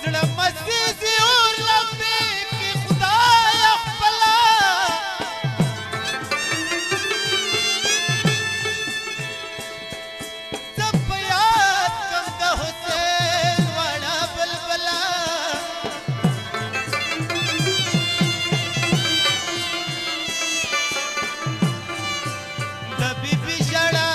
زړه مستي اور لمبې کې خدای خپله زه په یاد کم د حسین واړه بلبله د بیبي ژړا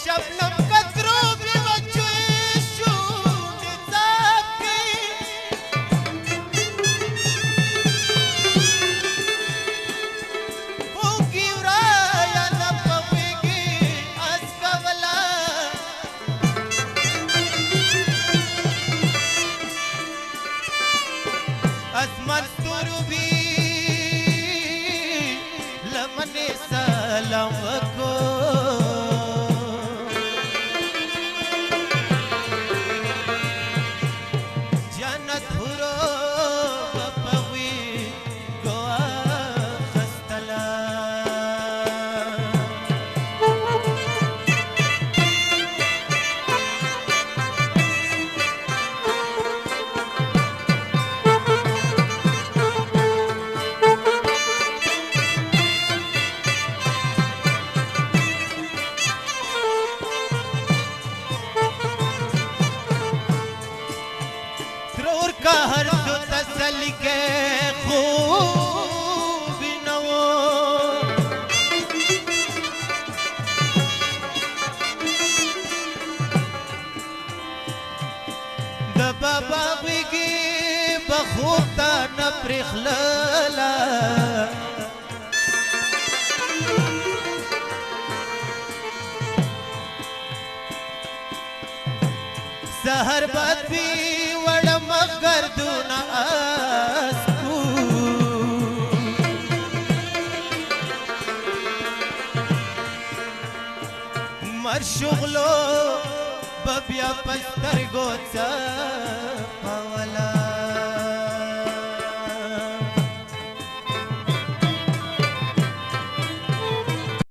शबनम कतरों भी बच्चों निजाब की होगी उराया न पवेगी अस्कवला असमत तुरु भी लमने सलाम को का हर जो तसली के खूब नवो दबा बागी बखूबता न प्रिखलला सहर बात भी मगर दूना आसकू मर शुगलो बबिया पस्तर गोचा